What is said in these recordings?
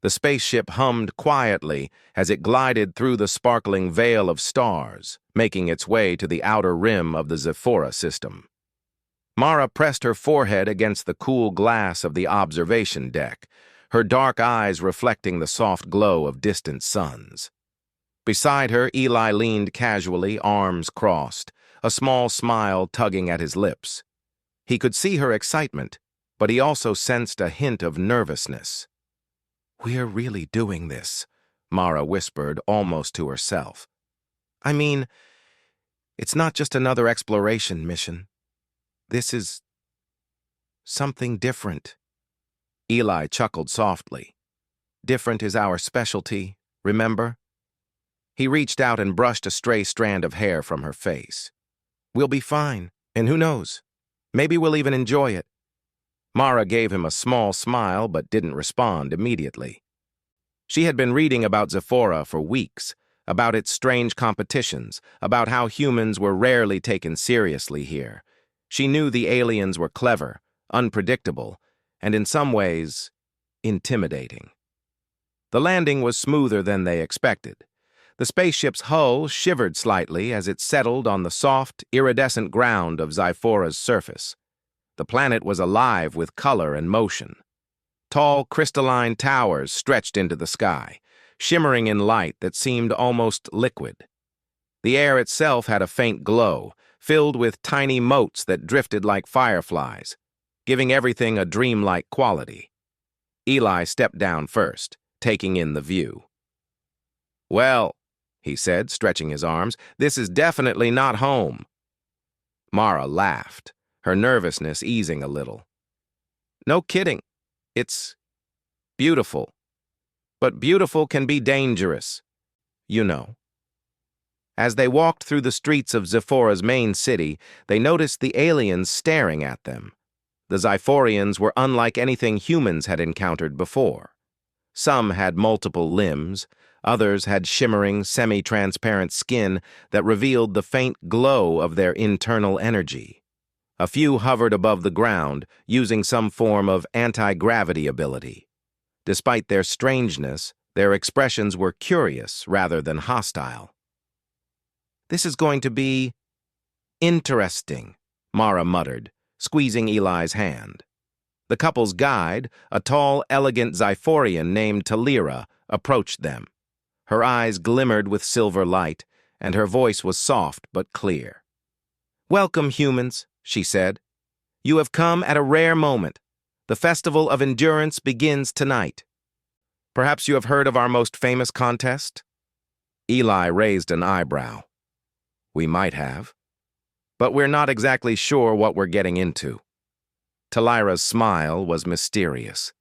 The spaceship hummed quietly as it glided through the sparkling veil of stars, making its way to the outer rim of the Zephora system. Mara pressed her forehead against the cool glass of the observation deck, her dark eyes reflecting the soft glow of distant suns. Beside her, Eli leaned casually, arms crossed, a small smile tugging at his lips. He could see her excitement, but he also sensed a hint of nervousness. "We're really doing this," Mara whispered almost to herself. "I mean, it's not just another exploration mission. This is something different." Eli chuckled softly. "Different is our specialty, remember?" He reached out and brushed a stray strand of hair from her face. "We'll be fine, and who knows? Maybe we'll even enjoy it." Mara gave him a small smile but didn't respond immediately. She had been reading about Zephora for weeks, about its strange competitions, about how humans were rarely taken seriously here. She knew the aliens were clever, unpredictable, and in some ways, intimidating. The landing was smoother than they expected. The spaceship's hull shivered slightly as it settled on the soft, iridescent ground of Zephora's surface. The planet was alive with color and motion. Tall, crystalline towers stretched into the sky, shimmering in light that seemed almost liquid. The air itself had a faint glow, filled with tiny motes that drifted like fireflies, giving everything a dreamlike quality. Eli stepped down first, taking in the view. "Well," he said, stretching his arms, "this is definitely not home." Mara laughed, her nervousness easing a little. "No kidding. It's beautiful. But beautiful can be dangerous, you know." As they walked through the streets of Zephora's main city, they noticed the aliens staring at them. The Zephorians were unlike anything humans had encountered before. Some had multiple limbs, others had shimmering, semi-transparent skin that revealed the faint glow of their internal energy. A few hovered above the ground, using some form of anti-gravity ability. Despite their strangeness, their expressions were curious rather than hostile. "This is going to be interesting," Mara muttered, squeezing Eli's hand. The couple's guide, a tall, elegant Zephorian named Talira, approached them. Her eyes glimmered with silver light, and her voice was soft but clear. "Welcome, humans," she said. "You have come at a rare moment. The Festival of Endurance begins tonight. Perhaps you have heard of our most famous contest?" Eli raised an eyebrow. "We might have. But we're not exactly sure what we're getting into." Talira's smile was mysterious.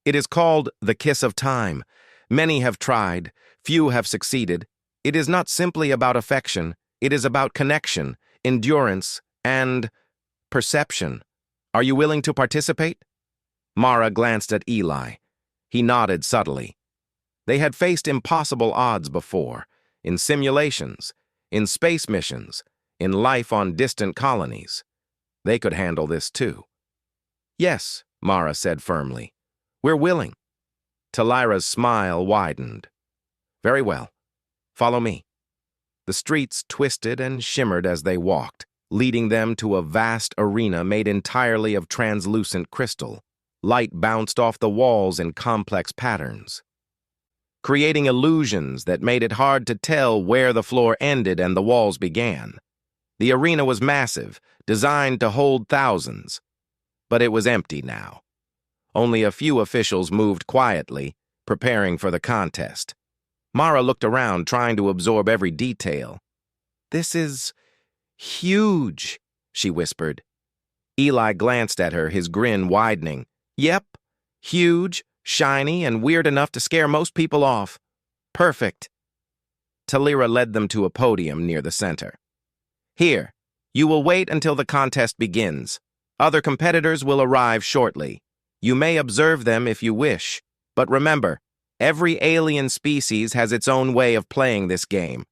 "It is called the Kiss of Time. Many have tried, few have succeeded. It is not simply about affection, it is about connection, endurance, and perception. Are you willing to participate?" Mara glanced at Eli. He nodded subtly. They had faced impossible odds before, in simulations, in space missions, in life on distant colonies. They could handle this too. "Yes," Mara said firmly. "We're willing." Talira's smile widened. "Very well. Follow me." The streets twisted and shimmered as they walked, leading them to a vast arena made entirely of translucent crystal. Light bounced off the walls in complex patterns, creating illusions that made it hard to tell where the floor ended and the walls began. The arena was massive, designed to hold thousands. But it was empty now. Only a few officials moved quietly, preparing for the contest. Mara looked around, trying to absorb every detail. "This is huge," she whispered. Eli glanced at her, his grin widening. "Yep, huge, shiny, and weird enough to scare most people off. Perfect." Talira led them to a podium near the center. "Here, you will wait until the contest begins. Other competitors will arrive shortly. You may observe them if you wish, but remember, every alien species has its own way of playing this game.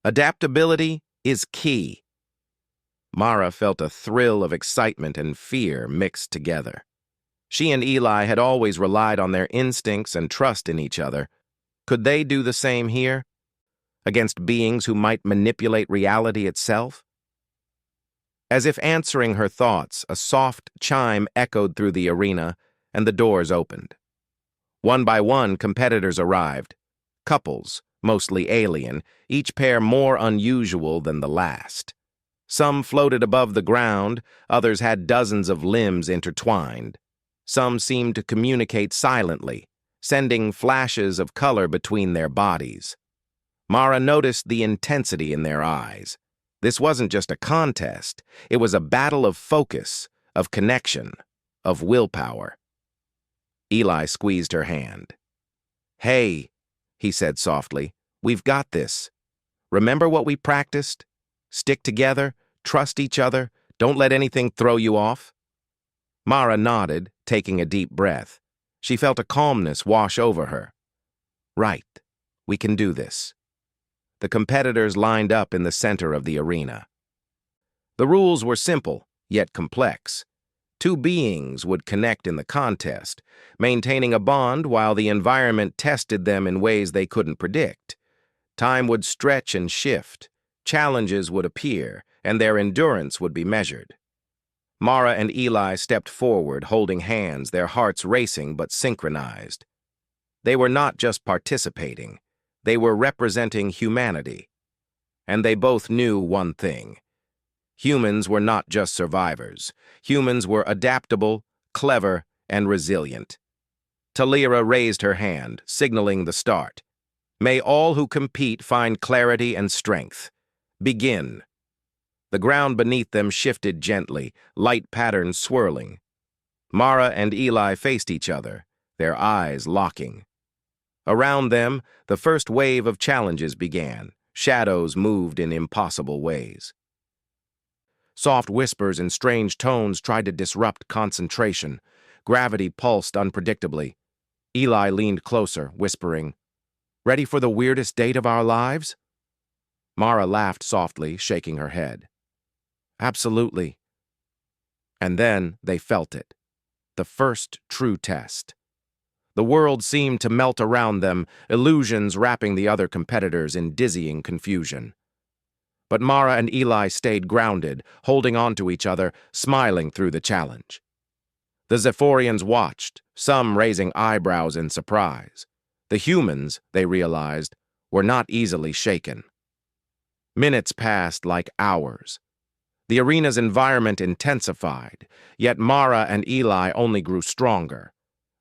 Adaptability is key." Mara felt a thrill of excitement and fear mixed together. She and Eli had always relied on their instincts and trust in each other. Could they do the same here, against beings who might manipulate reality itself? As if answering her thoughts, a soft chime echoed through the arena, and the doors opened. One by one, competitors arrived. Couples, mostly alien, each pair more unusual than the last. Some floated above the ground, others had dozens of limbs intertwined. Some seemed to communicate silently, sending flashes of color between their bodies. Mara noticed the intensity in their eyes. This wasn't just a contest, it was a battle of focus, of connection, of willpower. Eli squeezed her hand. "Hey," he said softly, "we've got this. Remember what we practiced? Stick together, trust each other, don't let anything throw you off." Mara nodded, taking a deep breath. She felt a calmness wash over her. "Right, we can do this." The competitors lined up in the center of the arena. The rules were simple, yet complex. Two beings would connect in the contest, maintaining a bond while the environment tested them in ways they couldn't predict. Time would stretch and shift, challenges would appear, and their endurance would be measured. Mara and Eli stepped forward, holding hands, their hearts racing but synchronized. They were not just participating, they were representing humanity. And they both knew one thing. Humans were not just survivors. Humans were adaptable, clever, and resilient. Talira raised her hand, signaling the start. "May all who compete find clarity and strength. Begin." The ground beneath them shifted gently, light patterns swirling. Mara and Eli faced each other, their eyes locking. Around them, the first wave of challenges began. Shadows moved in impossible ways. Soft whispers and strange tones tried to disrupt concentration. Gravity pulsed unpredictably. Eli leaned closer, whispering, "Ready for the weirdest date of our lives?" Mara laughed softly, shaking her head. "Absolutely." And then they felt it. The first true test. The world seemed to melt around them, illusions wrapping the other competitors in dizzying confusion. But Mara and Eli stayed grounded, holding on to each other, smiling through the challenge. The Zephorians watched, some raising eyebrows in surprise. The humans, they realized, were not easily shaken. Minutes passed like hours. The arena's environment intensified, yet Mara and Eli only grew stronger.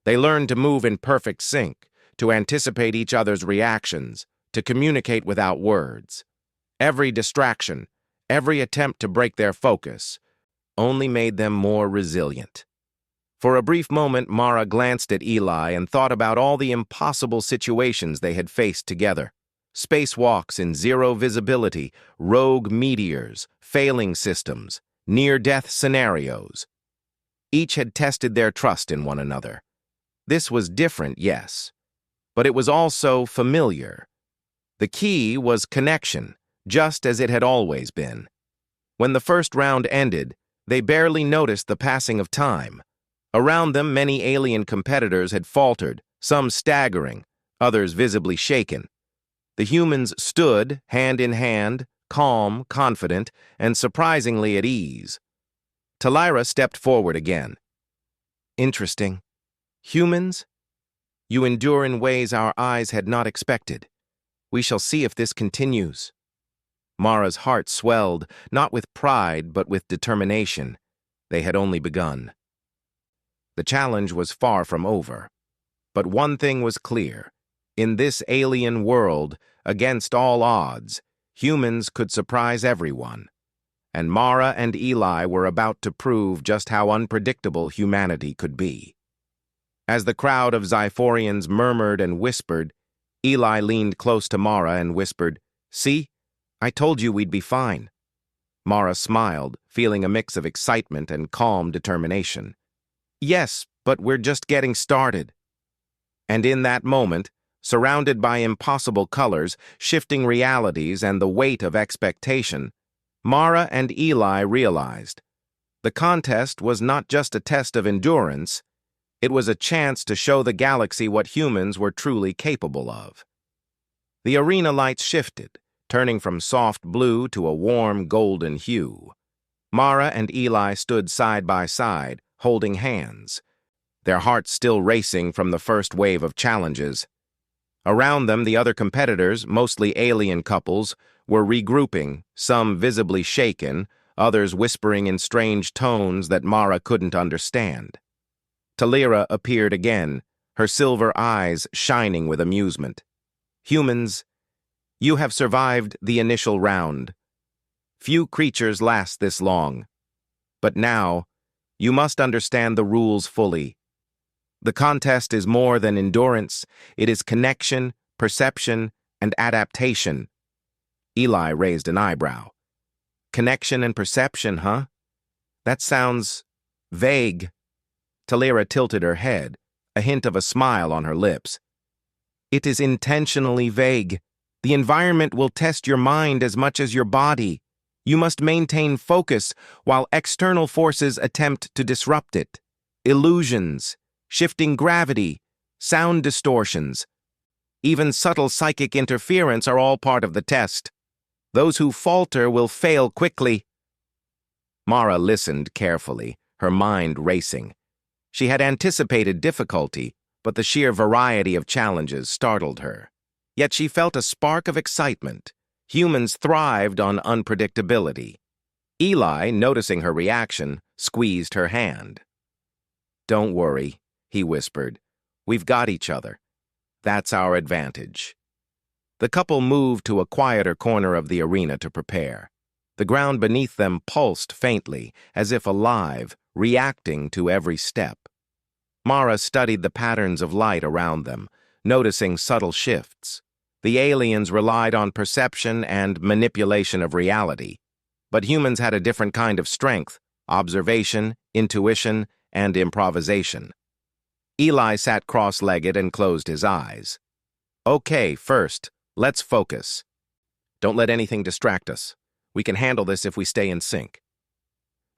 They learned to move in perfect sync, to anticipate each other's reactions, to communicate without words. Every distraction, every attempt to break their focus, only made them more resilient. For a brief moment, Mara glanced at Eli and thought about all the impossible situations they had faced together. Spacewalks in zero visibility, rogue meteors, failing systems, near-death scenarios. Each had tested their trust in one another. This was different, yes, but it was also familiar. The key was connection, just as it had always been. When the first round ended, they barely noticed the passing of time. Around them, many alien competitors had faltered, some staggering, others visibly shaken. The humans stood, hand in hand, calm, confident, and surprisingly at ease. Talira stepped forward again. "Interesting. Humans? You endure in ways our eyes had not expected. We shall see if this continues." Mara's heart swelled, not with pride, but with determination. They had only begun. The challenge was far from over. But one thing was clear. In this alien world, against all odds, humans could surprise everyone. And Mara and Eli were about to prove just how unpredictable humanity could be. As the crowd of Zyphorians murmured and whispered, Eli leaned close to Mara and whispered, "See? I told you we'd be fine." Mara smiled, feeling a mix of excitement and calm determination. "Yes, but we're just getting started." And in that moment, surrounded by impossible colors, shifting realities, and the weight of expectation, Mara and Eli realized the contest was not just a test of endurance, It was a chance to show the galaxy what humans were truly capable of. The arena lights shifted, turning from soft blue to a warm golden hue. Mara and Eli stood side by side, holding hands, their hearts still racing from the first wave of challenges. Around them, the other competitors, mostly alien couples, were regrouping, some visibly shaken, others whispering in strange tones that Mara couldn't understand. Talira appeared again, her silver eyes shining with amusement. "Humans, you have survived the initial round. Few creatures last this long. But now, you must understand the rules fully. The contest is more than endurance, it is connection, perception, and adaptation." Eli raised an eyebrow. "Connection and perception, huh? That sounds vague." Talira tilted her head, a hint of a smile on her lips. "It is intentionally vague. The environment will test your mind as much as your body. You must maintain focus while external forces attempt to disrupt it. Illusions, shifting gravity, sound distortions, even subtle psychic interference are all part of the test. Those who falter will fail quickly." Mara listened carefully, her mind racing. She had anticipated difficulty, but the sheer variety of challenges startled her. Yet she felt a spark of excitement. Humans thrived on unpredictability. Eli, noticing her reaction, squeezed her hand. "Don't worry," he whispered. "We've got each other. That's our advantage." The couple moved to a quieter corner of the arena to prepare. The ground beneath them pulsed faintly, as if alive, reacting to every step. Mara studied the patterns of light around them, noticing subtle shifts. The aliens relied on perception and manipulation of reality, but humans had a different kind of strength: observation, intuition, and improvisation. Eli sat cross-legged and closed his eyes. "Okay, first, let's focus. Don't let anything distract us. We can handle this if we stay in sync."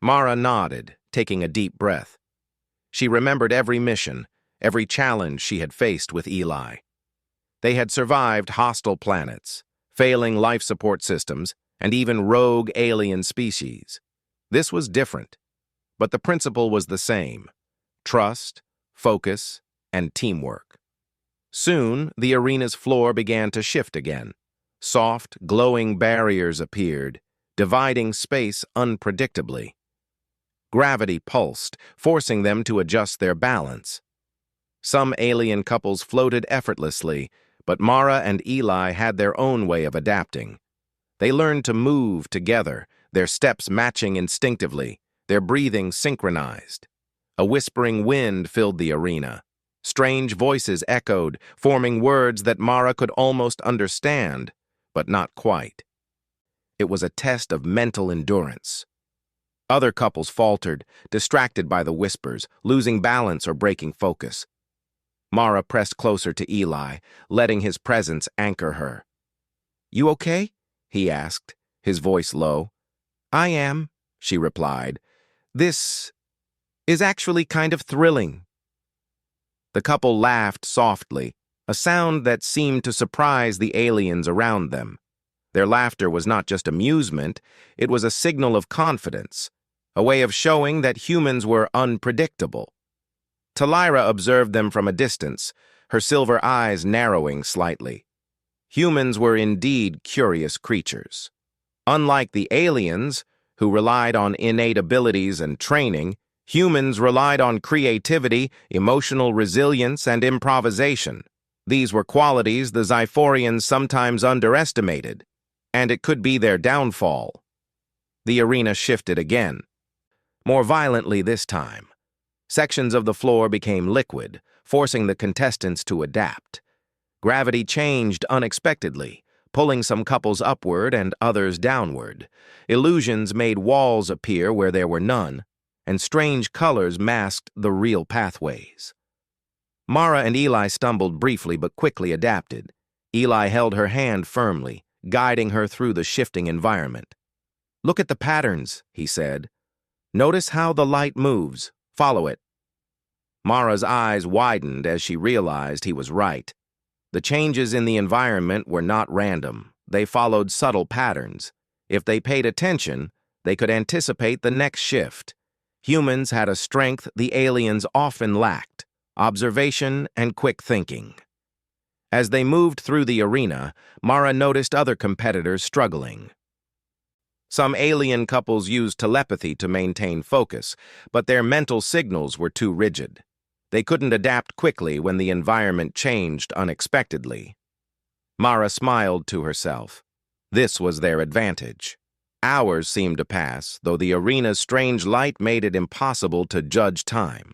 Mara nodded, taking a deep breath. She remembered every mission, every challenge she had faced with Eli. They had survived hostile planets, failing life support systems, and even rogue alien species. This was different, but the principle was the same: trust, focus, and teamwork. Soon, the arena's floor began to shift again. Soft, glowing barriers appeared, dividing space unpredictably. Gravity pulsed, forcing them to adjust their balance. Some alien couples floated effortlessly, but Mara and Eli had their own way of adapting. They learned to move together, their steps matching instinctively, their breathing synchronized. A whispering wind filled the arena. Strange voices echoed, forming words that Mara could almost understand, but not quite. It was a test of mental endurance. Other couples faltered, distracted by the whispers, losing balance or breaking focus. Mara pressed closer to Eli, letting his presence anchor her. "You okay?" he asked, his voice low. "I am," she replied. "This is actually kind of thrilling." The couple laughed softly, a sound that seemed to surprise the aliens around them. Their laughter was not just amusement, it was a signal of confidence, a way of showing that humans were unpredictable. Talira observed them from a distance, her silver eyes narrowing slightly. Humans were indeed curious creatures. Unlike the aliens, who relied on innate abilities and training, humans relied on creativity, emotional resilience, and improvisation. These were qualities the Zyphorians sometimes underestimated, and it could be their downfall. The arena shifted again, more violently this time. Sections of the floor became liquid, forcing the contestants to adapt. Gravity changed unexpectedly, pulling some couples upward and others downward. Illusions made walls appear where there were none, and strange colors masked the real pathways. Mara and Eli stumbled briefly but quickly adapted. Eli held her hand firmly, guiding her through the shifting environment. "Look at the patterns," he said. "Notice how the light moves. Follow it." Mara's eyes widened as she realized he was right. The changes in the environment were not random. They followed subtle patterns. If they paid attention, they could anticipate the next shift. Humans had a strength the aliens often lacked: observation and quick thinking. As they moved through the arena, Mara noticed other competitors struggling. Some alien couples used telepathy to maintain focus, but their mental signals were too rigid. They couldn't adapt quickly when the environment changed unexpectedly. Mara smiled to herself. This was their advantage. Hours seemed to pass, though the arena's strange light made it impossible to judge time.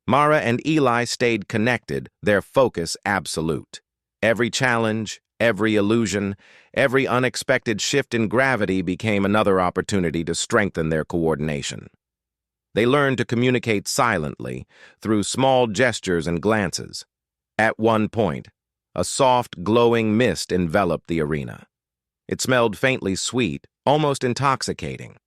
Mara and Eli stayed connected, their focus absolute. Every challenge, every illusion, every unexpected shift in gravity became another opportunity to strengthen their coordination. They learned to communicate silently, through small gestures and glances. At one point, a soft, glowing mist enveloped the arena. It smelled faintly sweet, almost intoxicating.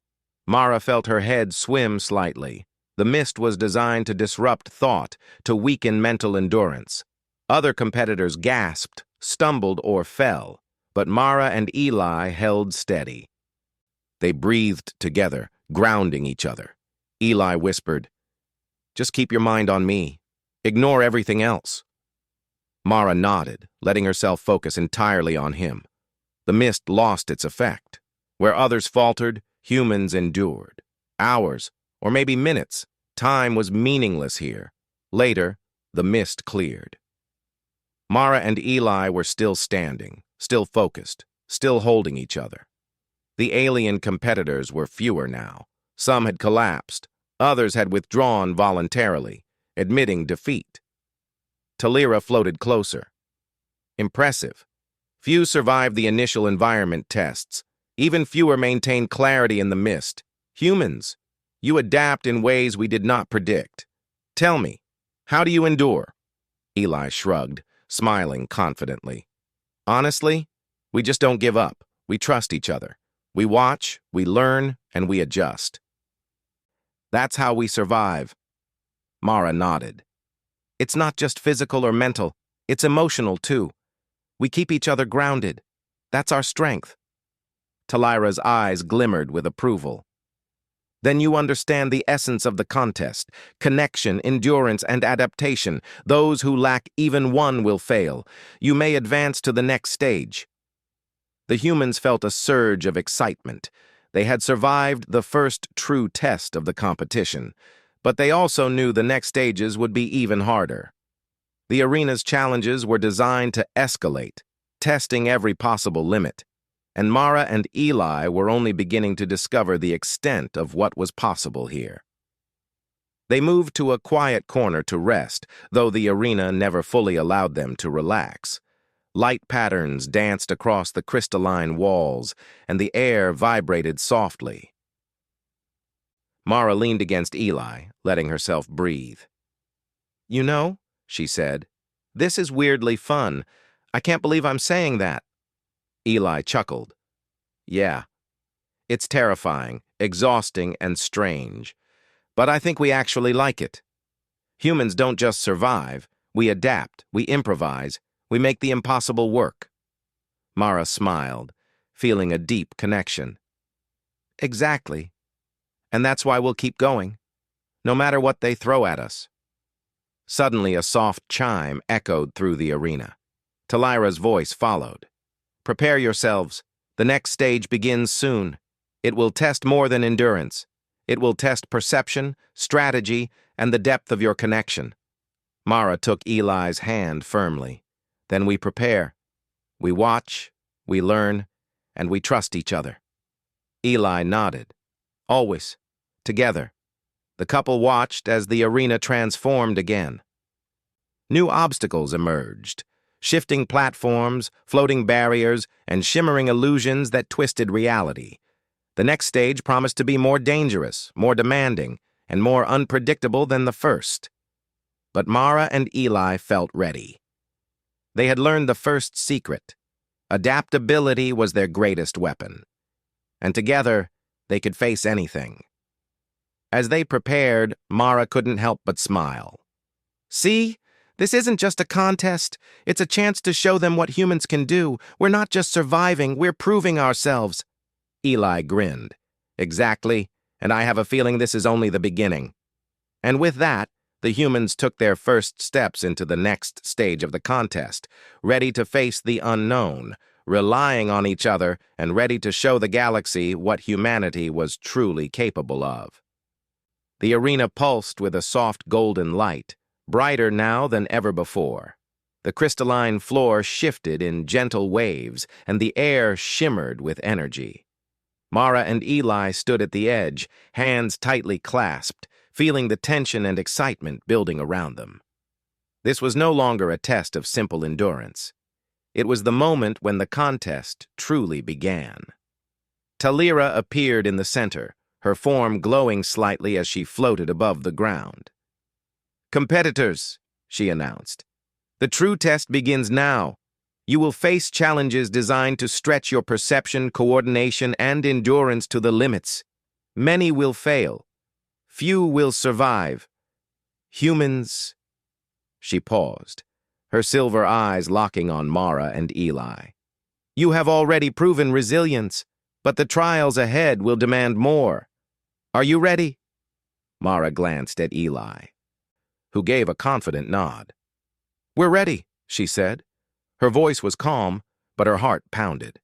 Mara felt her head swim slightly. The mist was designed to disrupt thought, to weaken mental endurance. Other competitors gasped, stumbled, or fell, but Mara and Eli held steady. They breathed together, grounding each other. Eli whispered, "Just keep your mind on me. Ignore everything else." Mara nodded, letting herself focus entirely on him. The mist lost its effect. Where others faltered, humans endured. Hours, or maybe minutes, time was meaningless here. Later, the mist cleared. Mara and Eli were still standing, still focused, still holding each other. The alien competitors were fewer now. Some had collapsed. Others had withdrawn voluntarily, admitting defeat. Talira floated closer. Impressive. Few survived the initial environment tests. Even fewer maintained clarity in the mist. Humans, you adapt in ways we did not predict. Tell me, how do you endure? Eli shrugged, smiling confidently. Honestly, we just don't give up. We trust each other. We watch, we learn, and we adjust. That's how we survive. Mara nodded. It's not just physical or mental, it's emotional too. We keep each other grounded. That's our strength. Talira's eyes glimmered with approval. Then you understand the essence of the contest: connection, endurance, and adaptation. Those who lack even one will fail. You may advance to the next stage. The humans felt a surge of excitement. They had survived the first true test of the competition, but they also knew the next stages would be even harder. The arena's challenges were designed to escalate, testing every possible limit, and Mara and Eli were only beginning to discover the extent of what was possible here. They moved to a quiet corner to rest, though the arena never fully allowed them to relax. Light patterns danced across the crystalline walls, and the air vibrated softly. Mara leaned against Eli, letting herself breathe. "You know," she said, "this is weirdly fun. I can't believe I'm saying that." Eli chuckled. "Yeah, it's terrifying, exhausting, and strange. But I think we actually like it. Humans don't just survive. We adapt, we improvise, we make the impossible work." Mara smiled, feeling a deep connection. "Exactly. And that's why we'll keep going, no matter what they throw at us." Suddenly, a soft chime echoed through the arena. Talira's voice followed. "Prepare yourselves. The next stage begins soon. It will test more than endurance. It will test perception, strategy, and the depth of your connection." Mara took Eli's hand firmly. "Then we prepare. We watch, we learn, and we trust each other." Eli nodded. "Always. Together." The couple watched as the arena transformed again. New obstacles emerged. Shifting platforms, floating barriers, and shimmering illusions that twisted reality. The next stage promised to be more dangerous, more demanding, and more unpredictable than the first. But Mara and Eli felt ready. They had learned the first secret. Adaptability was their greatest weapon. And together, they could face anything. As they prepared, Mara couldn't help but smile. See? This isn't just a contest. It's a chance to show them what humans can do. We're not just surviving, we're proving ourselves. Eli grinned. Exactly, and I have a feeling this is only the beginning. And with that, the humans took their first steps into the next stage of the contest, ready to face the unknown, relying on each other and ready to show the galaxy what humanity was truly capable of. The arena pulsed with a soft golden light, brighter now than ever before. The crystalline floor shifted in gentle waves, and the air shimmered with energy. Mara and Eli stood at the edge, hands tightly clasped, feeling the tension and excitement building around them. This was no longer a test of simple endurance. It was the moment when the contest truly began. Talira appeared in the center, her form glowing slightly as she floated above the ground. "Competitors," she announced, "the true test begins now. You will face challenges designed to stretch your perception, coordination, and endurance to the limits. Many will fail. Few will survive. Humans—" She paused, her silver eyes locking on Mara and Eli. "You have already proven resilience, but the trials ahead will demand more. Are you ready?" Mara glanced at Eli, who gave a confident nod. "We're ready," she said. Her voice was calm, but her heart pounded.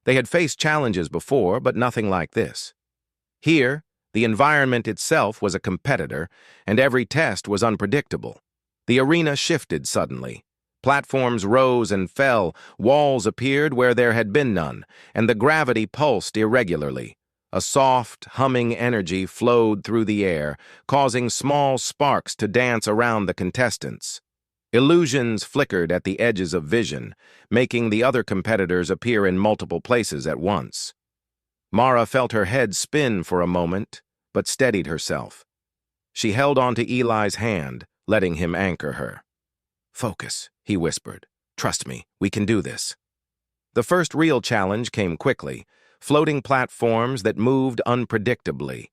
They had faced challenges before, but nothing like this. Here, the environment itself was a competitor, and every test was unpredictable. The arena shifted suddenly. Platforms rose and fell, walls appeared where there had been none, and the gravity pulsed irregularly. A soft, humming energy flowed through the air, causing small sparks to dance around the contestants. Illusions flickered at the edges of vision, making the other competitors appear in multiple places at once. Mara felt her head spin for a moment, but steadied herself. She held onto Eli's hand, letting him anchor her. "Focus," he whispered. "Trust me, we can do this." The first real challenge came quickly, floating platforms that moved unpredictably,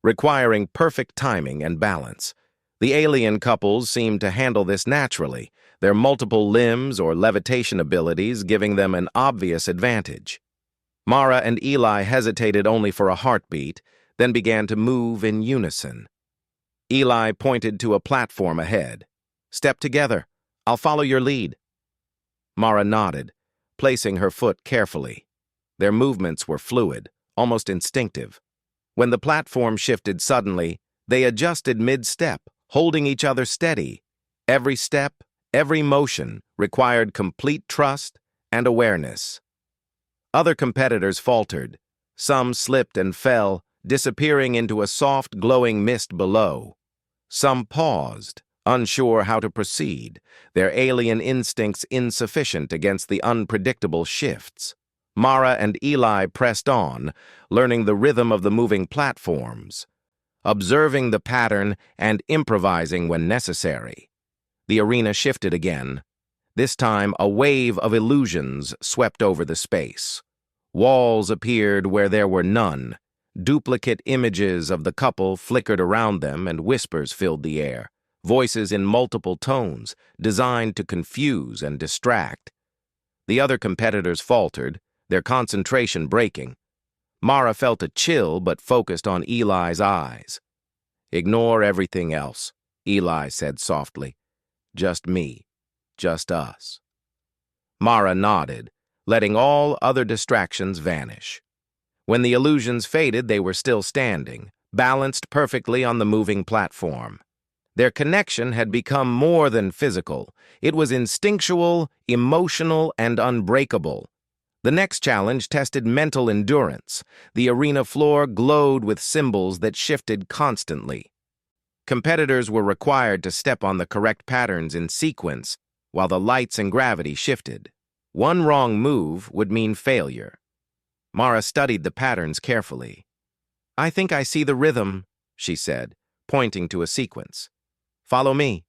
requiring perfect timing and balance. The alien couples seemed to handle this naturally, their multiple limbs or levitation abilities giving them an obvious advantage. Mara and Eli hesitated only for a heartbeat, then began to move in unison. Eli pointed to a platform ahead. "Step together. I'll follow your lead." Mara nodded, placing her foot carefully. Their movements were fluid, almost instinctive. When the platform shifted suddenly, they adjusted mid-step, holding each other steady. Every step, every motion required complete trust and awareness. Other competitors faltered. Some slipped and fell, disappearing into a soft, glowing mist below. Some paused, unsure how to proceed, their alien instincts insufficient against the unpredictable shifts. Mara and Eli pressed on, learning the rhythm of the moving platforms, observing the pattern and improvising when necessary. The arena shifted again. This time, a wave of illusions swept over the space. Walls appeared where there were none. Duplicate images of the couple flickered around them, and whispers filled the air, voices in multiple tones, designed to confuse and distract. The other competitors faltered, their concentration breaking. Mara felt a chill but focused on Eli's eyes. "Ignore everything else," Eli said softly. "Just me. Just us." Mara nodded, letting all other distractions vanish. When the illusions faded, they were still standing, balanced perfectly on the moving platform. Their connection had become more than physical. It was instinctual, emotional, and unbreakable. The next challenge tested mental endurance. The arena floor glowed with symbols that shifted constantly. Competitors were required to step on the correct patterns in sequence while the lights and gravity shifted. One wrong move would mean failure. Mara studied the patterns carefully. "I think I see the rhythm," she said, pointing to a sequence. "Follow me."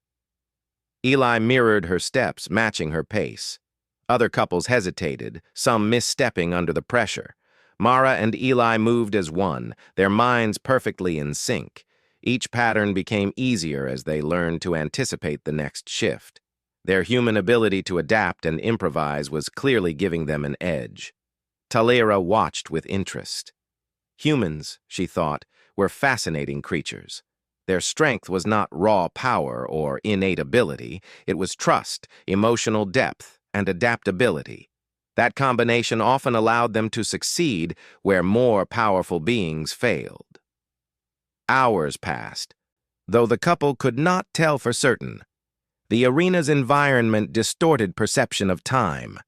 Eli mirrored her steps, matching her pace. Other couples hesitated, some misstepping under the pressure. Mara and Eli moved as one, their minds perfectly in sync. Each pattern became easier as they learned to anticipate the next shift. Their human ability to adapt and improvise was clearly giving them an edge. Talira watched with interest. Humans, she thought, were fascinating creatures. Their strength was not raw power or innate ability, it was trust, emotional depth, and adaptability. That combination often allowed them to succeed where more powerful beings failed. Hours passed, though the couple could not tell for certain. The arena's environment distorted perception of time.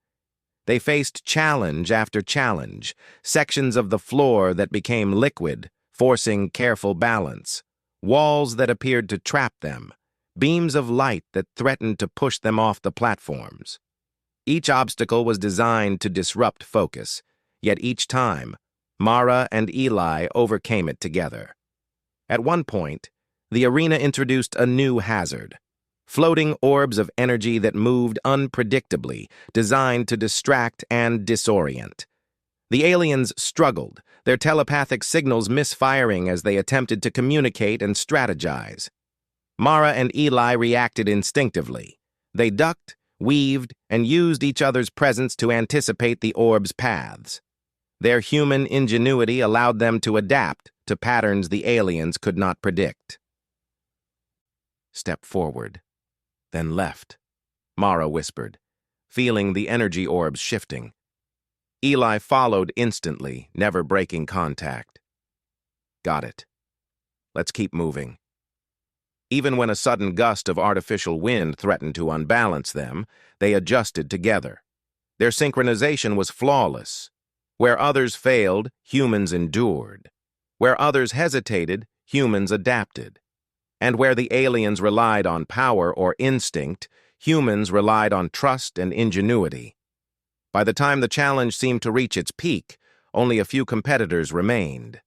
They faced challenge after challenge, sections of the floor that became liquid, forcing careful balance, walls that appeared to trap them, beams of light that threatened to push them off the platforms. Each obstacle was designed to disrupt focus, yet each time, Mara and Eli overcame it together. At one point, the arena introduced a new hazard: floating orbs of energy that moved unpredictably, designed to distract and disorient. The aliens struggled, their telepathic signals misfiring as they attempted to communicate and strategize. Mara and Eli reacted instinctively. They ducked, weaved, and used each other's presence to anticipate the orb's paths. Their human ingenuity allowed them to adapt to patterns the aliens could not predict. "Step forward, then left," Mara whispered, feeling the energy orbs shifting. Eli followed instantly, never breaking contact. "Got it. Let's keep moving." Even when a sudden gust of artificial wind threatened to unbalance them, they adjusted together. Their synchronization was flawless. Where others failed, humans endured. Where others hesitated, humans adapted. And where the aliens relied on power or instinct, humans relied on trust and ingenuity. By the time the challenge seemed to reach its peak, only a few competitors remained.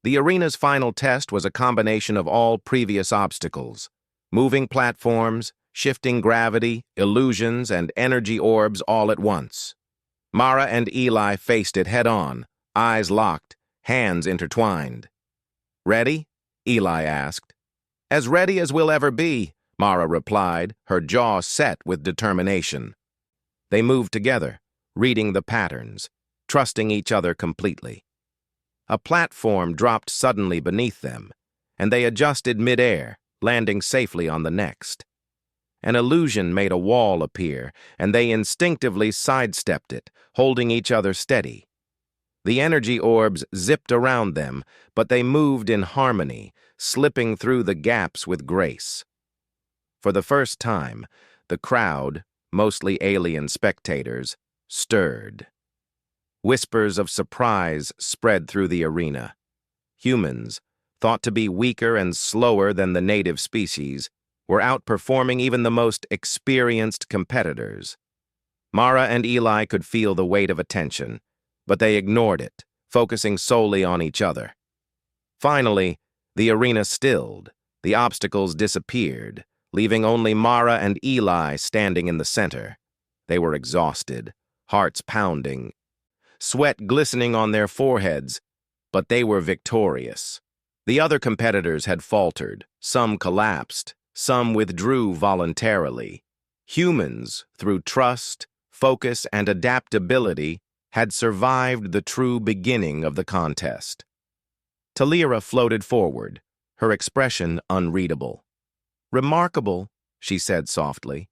The arena's final test was a combination of all previous obstacles: moving platforms, shifting gravity, illusions, and energy orbs all at once. Mara and Eli faced it head-on, eyes locked, hands intertwined. "Ready?" Eli asked. "As ready as we'll ever be," Mara replied, her jaw set with determination. They moved together, reading the patterns, trusting each other completely. A platform dropped suddenly beneath them, and they adjusted mid-air, landing safely on the next. An illusion made a wall appear, and they instinctively sidestepped it, holding each other steady. The energy orbs zipped around them, but they moved in harmony, slipping through the gaps with grace. For the first time, the crowd, mostly alien spectators, stirred. Whispers of surprise spread through the arena. Humans, thought to be weaker and slower than the native species, were outperforming even the most experienced competitors. Mara and Eli could feel the weight of attention, but they ignored it, focusing solely on each other. Finally, the arena stilled, the obstacles disappeared, leaving only Mara and Eli standing in the center. They were exhausted, hearts pounding, sweat glistening on their foreheads, but they were victorious. The other competitors had faltered, some collapsed, some withdrew voluntarily. Humans, through trust, focus, and adaptability, had survived the true beginning of the contest. Talira floated forward, her expression unreadable. "Remarkable," she said softly.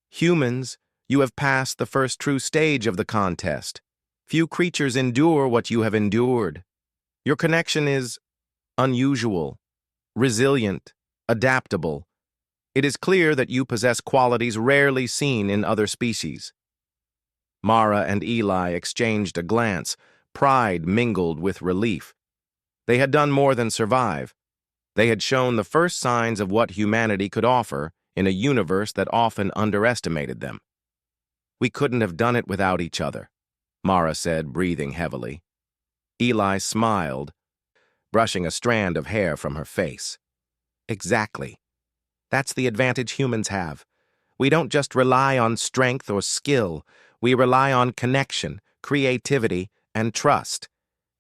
"Humans, you have passed the first true stage of the contest. Few creatures endure what you have endured. Your connection is unusual, resilient, adaptable. It is clear that you possess qualities rarely seen in other species." Mara and Eli exchanged a glance, pride mingled with relief. They had done more than survive. They had shown the first signs of what humanity could offer in a universe that often underestimated them. "We couldn't have done it without each other," Mara said, breathing heavily. Eli smiled, brushing a strand of hair from her face. "Exactly. That's the advantage humans have. We don't just rely on strength or skill. We rely on connection, creativity, and trust.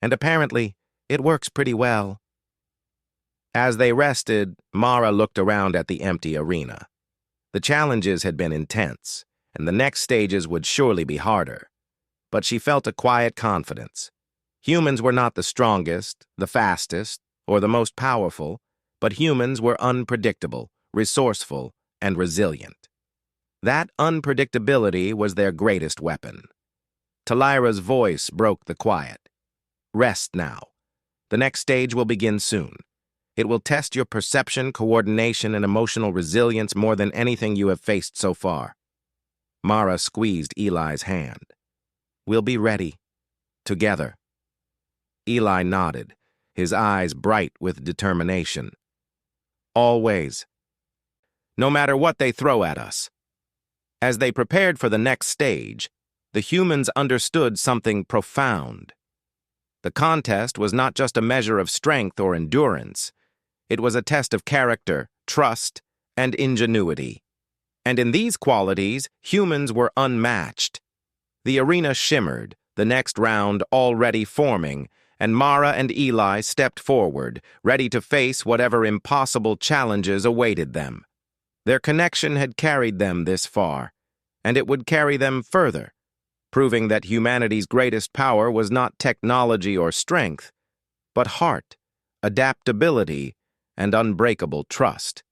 And apparently, it works pretty well." As they rested, Mara looked around at the empty arena. The challenges had been intense, and the next stages would surely be harder. But she felt a quiet confidence. Humans were not the strongest, the fastest, or the most powerful, but humans were unpredictable, resourceful, and resilient. That unpredictability was their greatest weapon. Talira's voice broke the quiet. Rest now. The next stage will begin soon. It will test your perception, coordination, and emotional resilience more than anything you have faced so far. Mara squeezed Eli's hand. We'll be ready. Together. Eli nodded, his eyes bright with determination. Always. No matter what they throw at us. As they prepared for the next stage, the humans understood something profound. The contest was not just a measure of strength or endurance. It was a test of character, trust, and ingenuity. And in these qualities, humans were unmatched. The arena shimmered, the next round already forming, and Mara and Eli stepped forward, ready to face whatever impossible challenges awaited them. Their connection had carried them this far, and it would carry them further, proving that humanity's greatest power was not technology or strength, but heart, adaptability, and unbreakable trust.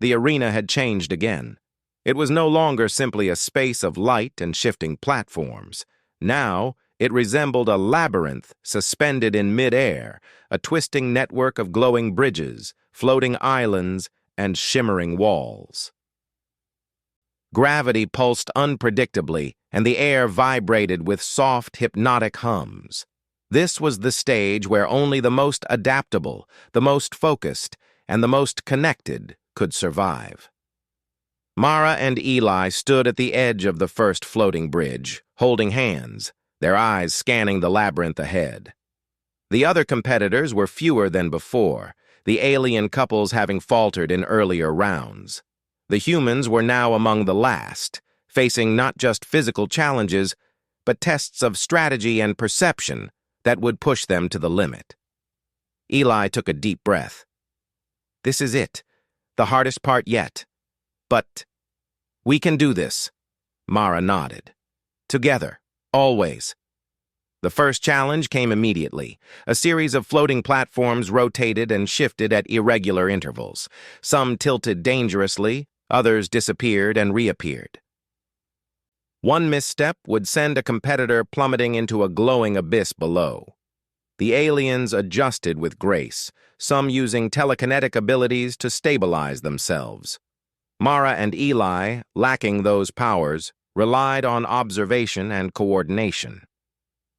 The arena had changed again. It was no longer simply a space of light and shifting platforms. Now, it resembled a labyrinth suspended in mid-air, a twisting network of glowing bridges, floating islands, and shimmering walls. Gravity pulsed unpredictably, and the air vibrated with soft, hypnotic hums. This was the stage where only the most adaptable, the most focused, and the most connected could survive. Mara and Eli stood at the edge of the first floating bridge, holding hands, their eyes scanning the labyrinth ahead. The other competitors were fewer than before, the alien couples having faltered in earlier rounds. The humans were now among the last, facing not just physical challenges, but tests of strategy and perception that would push them to the limit. Eli took a deep breath. This is it, the hardest part yet. But we can do this. Mara nodded. Together, always. The first challenge came immediately. A series of floating platforms rotated and shifted at irregular intervals. Some tilted dangerously, others disappeared and reappeared. One misstep would send a competitor plummeting into a glowing abyss below. The aliens adjusted with grace, some using telekinetic abilities to stabilize themselves. Mara and Eli, lacking those powers, relied on observation and coordination.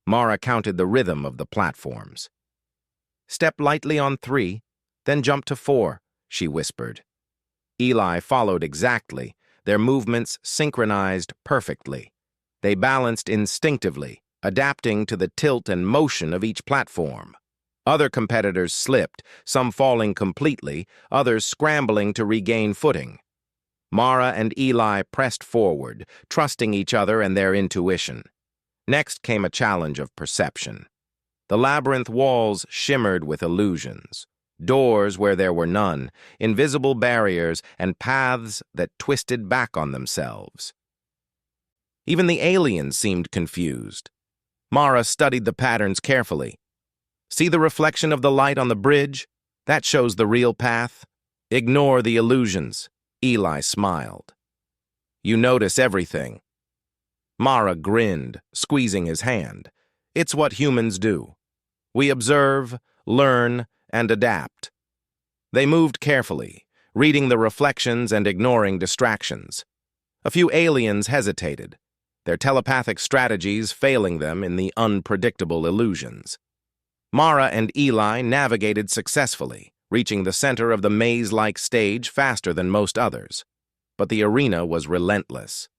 Mara counted the rhythm of the platforms. Step lightly on 3, then jump to 4, she whispered. Eli followed exactly, their movements synchronized perfectly. They balanced instinctively, adapting to the tilt and motion of each platform. Other competitors slipped, some falling completely, others scrambling to regain footing. Mara and Eli pressed forward, trusting each other and their intuition. Next came a challenge of perception. The labyrinth walls shimmered with illusions. Doors where there were none, invisible barriers, and paths that twisted back on themselves. Even the aliens seemed confused. Mara studied the patterns carefully. See the reflection of the light on the bridge? That shows the real path. Ignore the illusions. Eli smiled. You notice everything. Mara grinned, squeezing his hand. It's what humans do. We observe, learn, and adapt. They moved carefully, reading the reflections and ignoring distractions. A few aliens hesitated, their telepathic strategies failing them in the unpredictable illusions. Mara and Eli navigated successfully, reaching the center of the maze-like stage faster than most others. But the arena was relentless.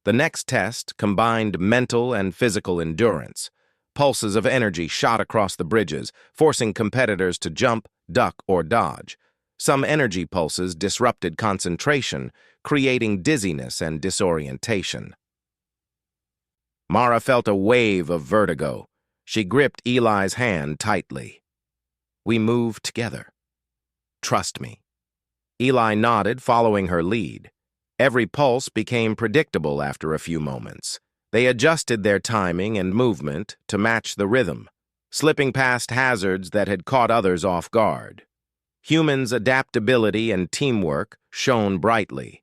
The next test combined mental and physical endurance. Pulses of energy shot across the bridges, forcing competitors to jump, duck, or dodge. Some energy pulses disrupted concentration, creating dizziness and disorientation. Mara felt a wave of vertigo. She gripped Eli's hand tightly. We moved together. Trust me. Eli nodded, following her lead. Every pulse became predictable after a few moments. They adjusted their timing and movement to match the rhythm, slipping past hazards that had caught others off guard. Humans' adaptability and teamwork shone brightly.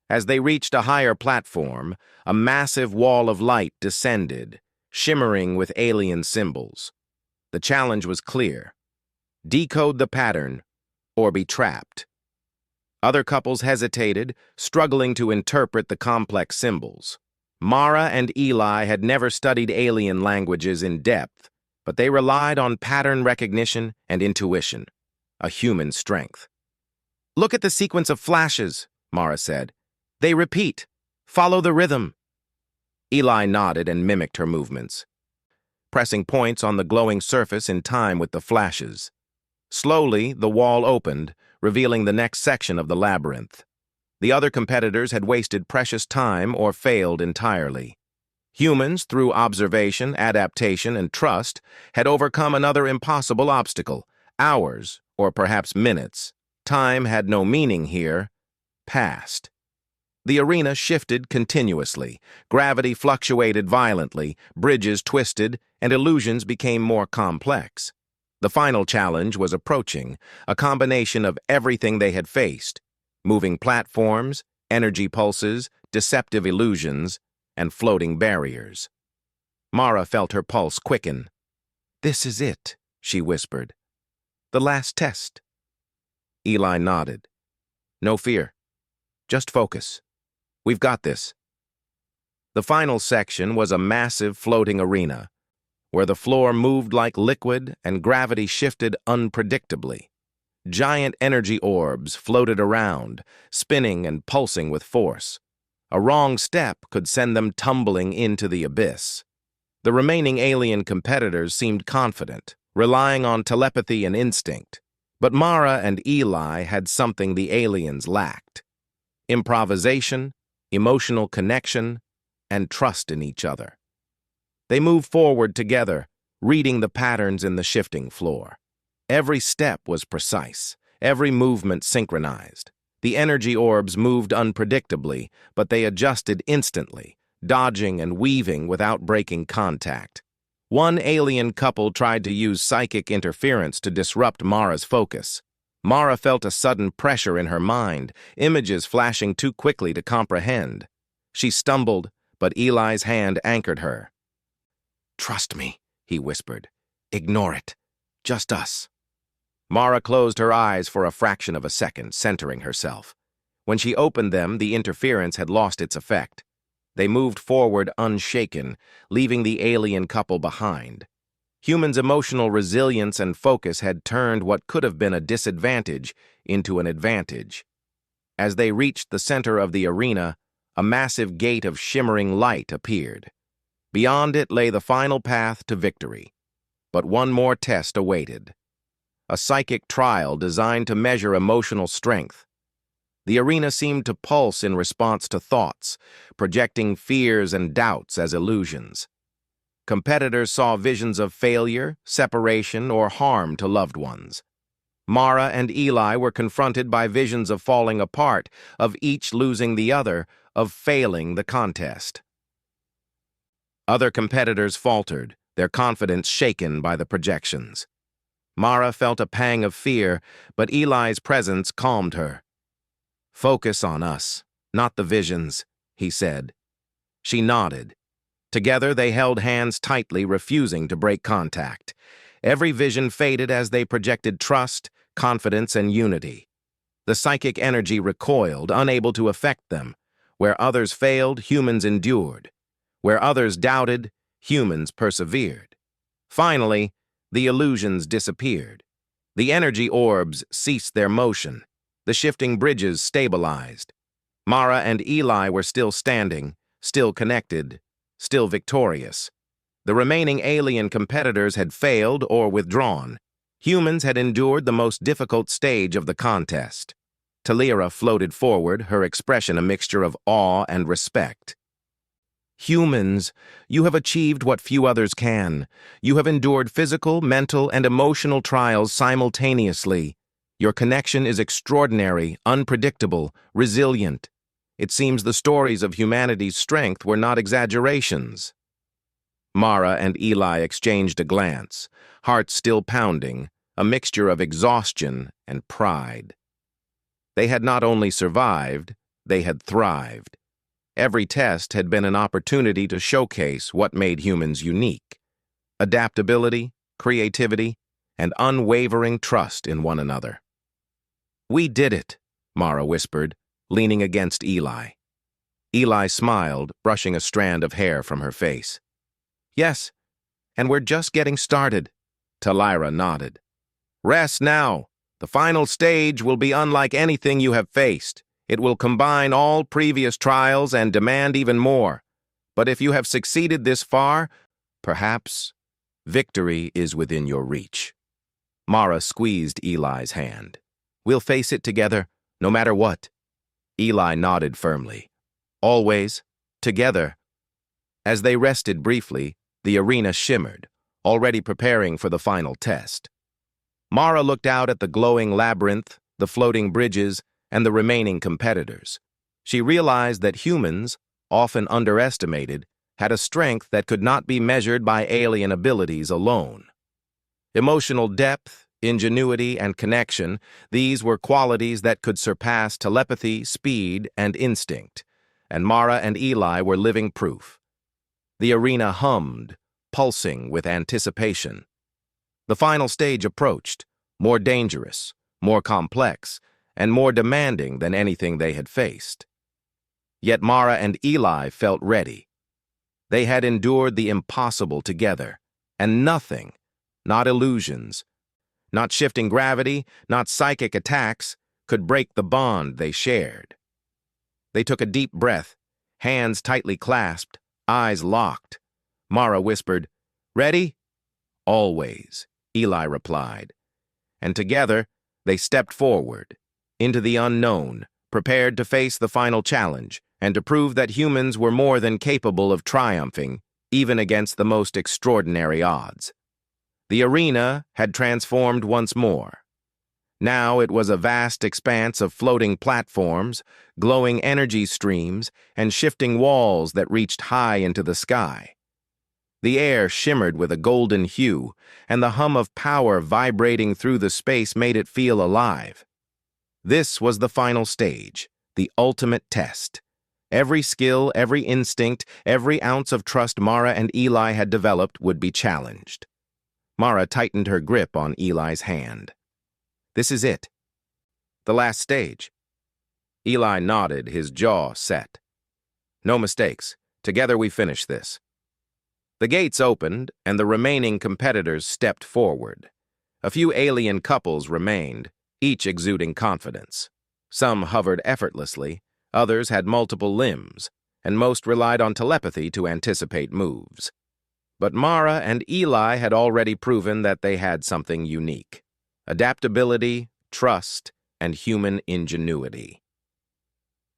As they reached a higher platform, a massive wall of light descended, shimmering with alien symbols. The challenge was clear: decode the pattern or be trapped. Other couples hesitated, struggling to interpret the complex symbols. Mara and Eli had never studied alien languages in depth, but they relied on pattern recognition and intuition, a human strength. "Look at the sequence of flashes," Mara said. "They repeat. Follow the rhythm." Eli nodded and mimicked her movements, pressing points on the glowing surface in time with the flashes. Slowly, the wall opened, revealing the next section of the labyrinth. The other competitors had wasted precious time or failed entirely. Humans, through observation, adaptation, and trust, had overcome another impossible obstacle. Hours, or perhaps minutes. Time had no meaning here. Passed. The arena shifted continuously. Gravity fluctuated violently, bridges twisted, and illusions became more complex. The final challenge was approaching, a combination of everything they had faced: moving platforms, energy pulses, deceptive illusions, and floating barriers. Mara felt her pulse quicken. "This is it," she whispered. "The last test." Eli nodded. "No fear. Just focus. We've got this." The final section was a massive floating arena, where the floor moved like liquid and gravity shifted unpredictably. Giant energy orbs floated around, spinning and pulsing with force. A wrong step could send them tumbling into the abyss. The remaining alien competitors seemed confident, relying on telepathy and instinct. But Mara and Eli had something the aliens lacked: improvisation, emotional connection, and trust in each other. They moved forward together, reading the patterns in the shifting floor. Every step was precise, every movement synchronized. The energy orbs moved unpredictably, but they adjusted instantly, dodging and weaving without breaking contact. One alien couple tried to use psychic interference to disrupt Mara's focus. Mara felt a sudden pressure in her mind, images flashing too quickly to comprehend. She stumbled, but Eli's hand anchored her. "Trust me," he whispered. "Ignore it. Just us." Mara closed her eyes for a fraction of a second, centering herself. When she opened them, the interference had lost its effect. They moved forward unshaken, leaving the alien couple behind. Humans' emotional resilience and focus had turned what could have been a disadvantage into an advantage. As they reached the center of the arena, a massive gate of shimmering light appeared. Beyond it lay the final path to victory. But one more test awaited: a psychic trial designed to measure emotional strength. The arena seemed to pulse in response to thoughts, projecting fears and doubts as illusions. Competitors saw visions of failure, separation, or harm to loved ones. Mara and Eli were confronted by visions of falling apart, of each losing the other, of failing the contest. Other competitors faltered, their confidence shaken by the projections. Mara felt a pang of fear, but Eli's presence calmed her. "Focus on us, not the visions," he said. She nodded. Together they held hands tightly, refusing to break contact. Every vision faded as they projected trust, confidence, and unity. The psychic energy recoiled, unable to affect them. Where others failed, humans endured. Where others doubted, humans persevered. Finally, the illusions disappeared. The energy orbs ceased their motion. The shifting bridges stabilized. Mara and Eli were still standing, still connected, still victorious. The remaining alien competitors had failed or withdrawn. Humans had endured the most difficult stage of the contest. Talira floated forward, her expression a mixture of awe and respect. "Humans, you have achieved what few others can. You have endured physical, mental, and emotional trials simultaneously. Your connection is extraordinary, unpredictable, resilient. It seems the stories of humanity's strength were not exaggerations." Mara and Eli exchanged a glance, hearts still pounding, a mixture of exhaustion and pride. They had not only survived, they had thrived. Every test had been an opportunity to showcase what made humans unique: adaptability, creativity, and unwavering trust in one another. "We did it," Mara whispered, leaning against Eli. Eli smiled, brushing a strand of hair from her face. "Yes, and we're just getting started." Talira nodded. "Rest now. The final stage will be unlike anything you have faced. It will combine all previous trials and demand even more. But if you have succeeded this far, perhaps victory is within your reach." Mara squeezed Eli's hand. "We'll face it together, no matter what." Eli nodded firmly. "Always, together." As they rested briefly, the arena shimmered, already preparing for the final test. Mara looked out at the glowing labyrinth, the floating bridges, and the remaining competitors. She realized that humans, often underestimated, had a strength that could not be measured by alien abilities alone. Emotional depth, ingenuity, and connection, these were qualities that could surpass telepathy, speed, and instinct, and Mara and Eli were living proof. The arena hummed, pulsing with anticipation. The final stage approached, more dangerous, more complex, and more demanding than anything they had faced. Yet Mara and Eli felt ready. They had endured the impossible together, and nothing, not illusions, not shifting gravity, not psychic attacks, could break the bond they shared. They took a deep breath, hands tightly clasped, eyes locked. Mara whispered, "Ready?" "Always," Eli replied. And together, they stepped forward, into the unknown, prepared to face the final challenge and to prove that humans were more than capable of triumphing, even against the most extraordinary odds. The arena had transformed once more. Now it was a vast expanse of floating platforms, glowing energy streams, and shifting walls that reached high into the sky. The air shimmered with a golden hue, and the hum of power vibrating through the space made it feel alive. This was the final stage, the ultimate test. Every skill, every instinct, every ounce of trust Mara and Eli had developed would be challenged. Mara tightened her grip on Eli's hand. "This is it. The last stage." Eli nodded, his jaw set. "No mistakes. Together we finish this." The gates opened, and the remaining competitors stepped forward. A few alien couples remained, each exuding confidence. Some hovered effortlessly, others had multiple limbs, and most relied on telepathy to anticipate moves. But Mara and Eli had already proven that they had something unique: adaptability, trust, and human ingenuity.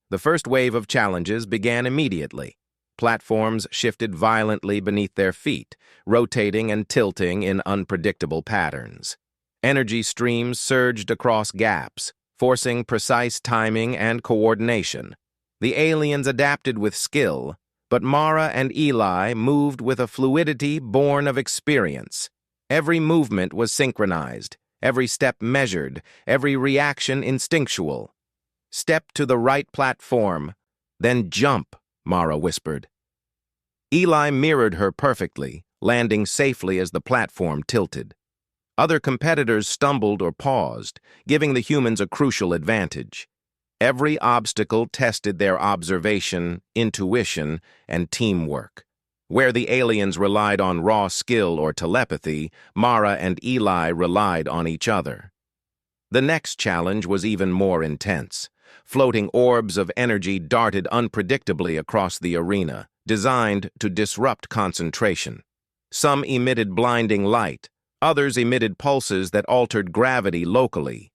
The first wave of challenges began immediately. Platforms shifted violently beneath their feet, rotating and tilting in unpredictable patterns. Energy streams surged across gaps, forcing precise timing and coordination. The aliens adapted with skill, but Mara and Eli moved with a fluidity born of experience. Every movement was synchronized, every step measured, every reaction instinctual. "Step to the right platform, then jump," Mara whispered. Eli mirrored her perfectly, landing safely as the platform tilted. Other competitors stumbled or paused, giving the humans a crucial advantage. Every obstacle tested their observation, intuition, and teamwork. Where the aliens relied on raw skill or telepathy, Mara and Eli relied on each other. The next challenge was even more intense. Floating orbs of energy darted unpredictably across the arena, designed to disrupt concentration. Some emitted blinding light, others emitted pulses that altered gravity locally.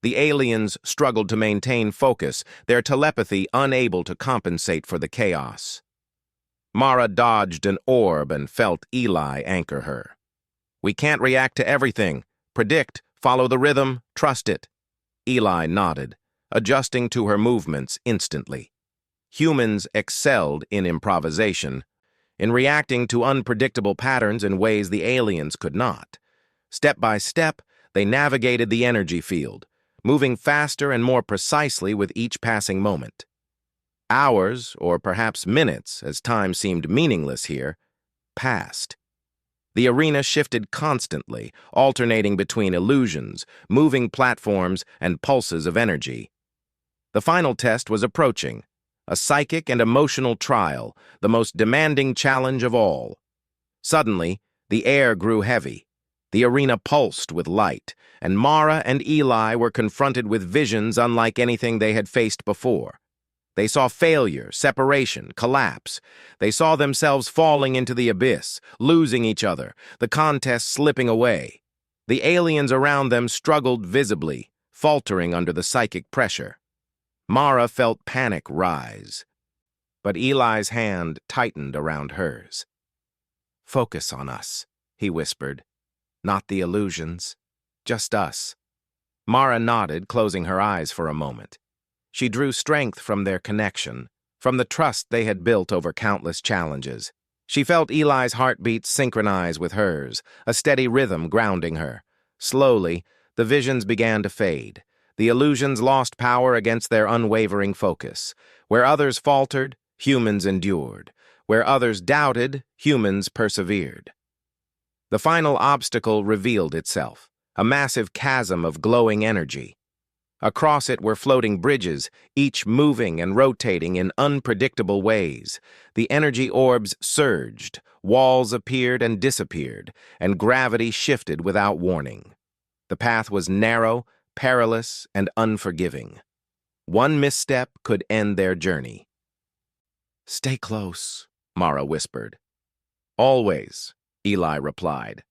The aliens struggled to maintain focus, their telepathy unable to compensate for the chaos. Mara dodged an orb and felt Eli anchor her. "We can't react to everything. Predict, follow the rhythm, trust it." Eli nodded, adjusting to her movements instantly. Humans excelled in improvisation, in reacting to unpredictable patterns in ways the aliens could not. Step by step, they navigated the energy field, moving faster and more precisely with each passing moment. Hours, or perhaps minutes, as time seemed meaningless here, passed. The arena shifted constantly, alternating between illusions, moving platforms, and pulses of energy. The final test was approaching, a psychic and emotional trial, the most demanding challenge of all. Suddenly, the air grew heavy. The arena pulsed with light, and Mara and Eli were confronted with visions unlike anything they had faced before. They saw failure, separation, collapse. They saw themselves falling into the abyss, losing each other, the contest slipping away. The aliens around them struggled visibly, faltering under the psychic pressure. Mara felt panic rise, but Eli's hand tightened around hers. "Focus on us," he whispered. "Not the illusions, just us." Mara nodded, closing her eyes for a moment. She drew strength from their connection, from the trust they had built over countless challenges. She felt Eli's heartbeat synchronize with hers, a steady rhythm grounding her. Slowly, the visions began to fade. The illusions lost power against their unwavering focus. Where others faltered, humans endured. Where others doubted, humans persevered. The final obstacle revealed itself, a massive chasm of glowing energy. Across it were floating bridges, each moving and rotating in unpredictable ways. The energy orbs surged, walls appeared and disappeared, and gravity shifted without warning. The path was narrow, perilous, and unforgiving. One misstep could end their journey. "Stay close," Mara whispered. "Always," Eli replied.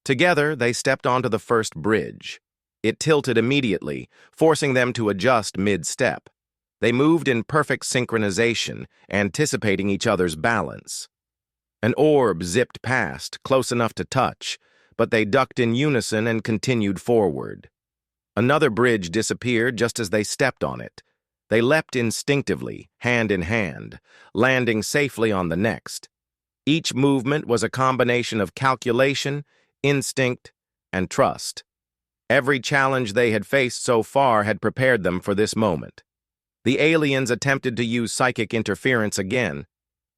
Together, they stepped onto the first bridge. It tilted immediately, forcing them to adjust mid-step. They moved in perfect synchronization, anticipating each other's balance. An orb zipped past, close enough to touch, but they ducked in unison and continued forward. Another bridge disappeared just as they stepped on it. They leapt instinctively, hand in hand, landing safely on the next. Each movement was a combination of calculation, instinct, and trust. Every challenge they had faced so far had prepared them for this moment. The aliens attempted to use psychic interference again,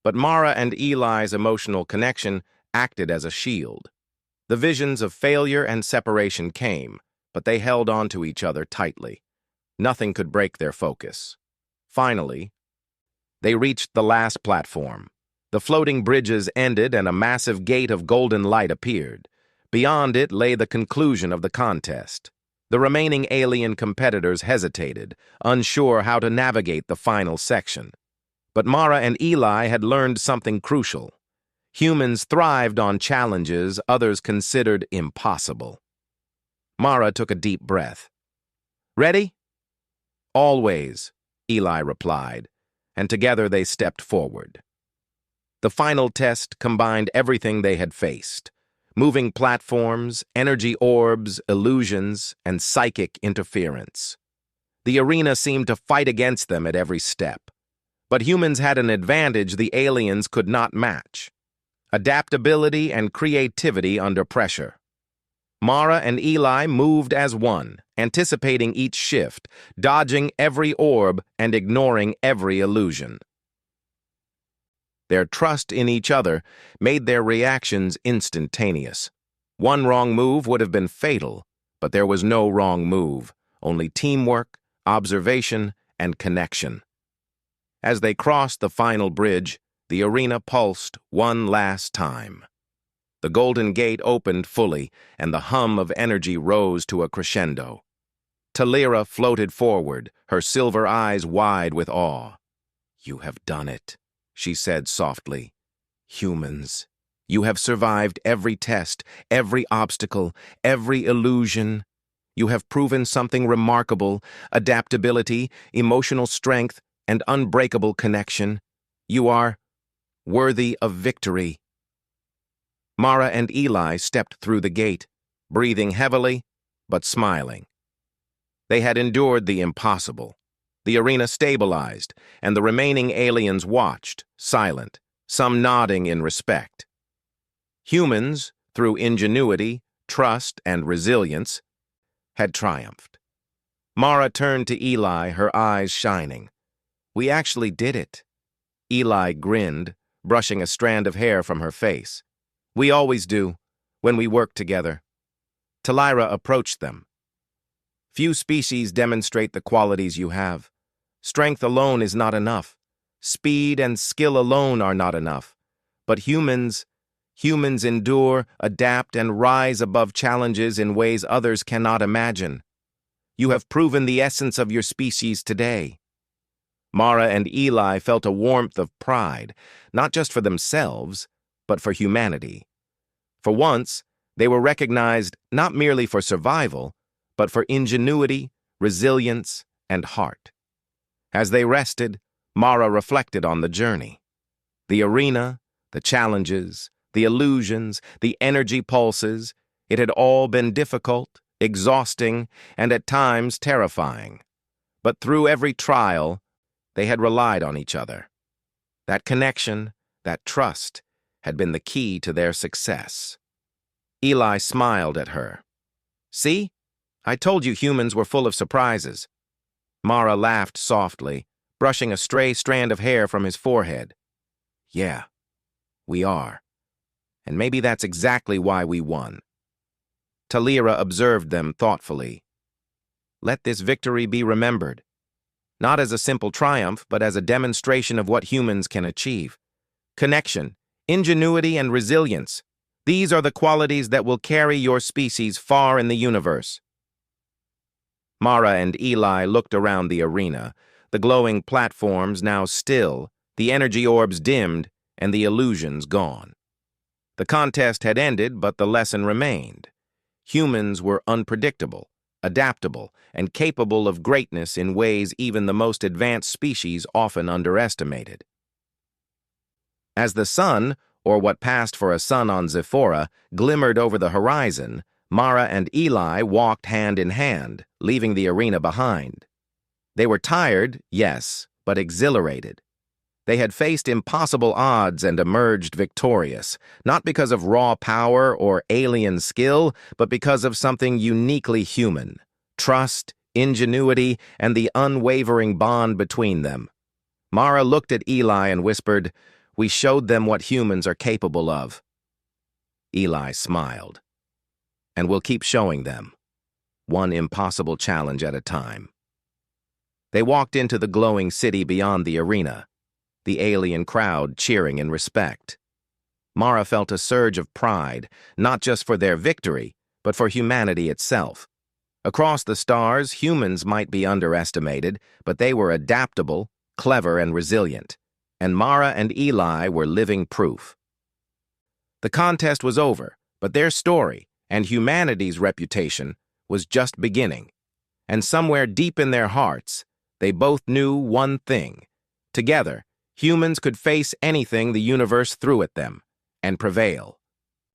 but Mara and Eli's emotional connection acted as a shield. The visions of failure and separation came, but they held on to each other tightly. Nothing could break their focus. Finally, they reached the last platform. The floating bridges ended and a massive gate of golden light appeared. Beyond it lay the conclusion of the contest. The remaining alien competitors hesitated, unsure how to navigate the final section. But Mara and Eli had learned something crucial. Humans thrived on challenges others considered impossible. Mara took a deep breath. "Ready?" "Always," Eli replied, and together they stepped forward. The final test combined everything they had faced. Moving platforms, energy orbs, illusions, and psychic interference. The arena seemed to fight against them at every step. But humans had an advantage the aliens could not match: adaptability and creativity under pressure. Mara and Eli moved as one, anticipating each shift, dodging every orb and ignoring every illusion. Their trust in each other made their reactions instantaneous. One wrong move would have been fatal, but there was no wrong move, only teamwork, observation, and connection. As they crossed the final bridge, the arena pulsed one last time. The golden gate opened fully, and the hum of energy rose to a crescendo. Talira floated forward, her silver eyes wide with awe. "You have done it," she said softly. "Humans, you have survived every test, every obstacle, every illusion. You have proven something remarkable: adaptability, emotional strength, and unbreakable connection. You are worthy of victory." Mara and Eli stepped through the gate, breathing heavily, but smiling. They had endured the impossible. The arena stabilized, and the remaining aliens watched, silent, some nodding in respect. Humans, through ingenuity, trust, and resilience, had triumphed. Mara turned to Eli, her eyes shining. "We actually did it." Eli grinned, brushing a strand of hair from her face. "We always do, when we work together." Talira approached them. "Few species demonstrate the qualities you have. Strength alone is not enough. Speed and skill alone are not enough. But humans endure, adapt, and rise above challenges in ways others cannot imagine. You have proven the essence of your species today." Mara and Eli felt a warmth of pride, not just for themselves, but for humanity. For once, they were recognized not merely for survival, but for ingenuity, resilience, and heart. As they rested, Mara reflected on the journey. The arena, the challenges, the illusions, the energy pulses, it had all been difficult, exhausting, and at times terrifying. But through every trial, they had relied on each other. That connection, that trust, had been the key to their success. Eli smiled at her. "See? I told you humans were full of surprises." Mara laughed softly, brushing a stray strand of hair from his forehead. "Yeah, we are. And maybe that's exactly why we won." Talira observed them thoughtfully. "Let this victory be remembered, not as a simple triumph, but as a demonstration of what humans can achieve. Connection, ingenuity, and resilience. These are the qualities that will carry your species far in the universe." Mara and Eli looked around the arena, the glowing platforms now still, the energy orbs dimmed, and the illusions gone. The contest had ended, but the lesson remained. Humans were unpredictable, adaptable, and capable of greatness in ways even the most advanced species often underestimated. As the sun, or what passed for a sun on Zephora, glimmered over the horizon, Mara and Eli walked hand in hand, leaving the arena behind. They were tired, yes, but exhilarated. They had faced impossible odds and emerged victorious, not because of raw power or alien skill, but because of something uniquely human: trust, ingenuity, and the unwavering bond between them. Mara looked at Eli and whispered, "We showed them what humans are capable of." Eli smiled. "And we'll keep showing them, one impossible challenge at a time." They walked into the glowing city beyond the arena, the alien crowd cheering in respect. Mara felt a surge of pride, not just for their victory, but for humanity itself. Across the stars, humans might be underestimated, but they were adaptable, clever, and resilient. And Mara and Eli were living proof. The contest was over, but their story, and humanity's reputation, was just beginning. And somewhere deep in their hearts, they both knew one thing: together, humans could face anything the universe threw at them and prevail.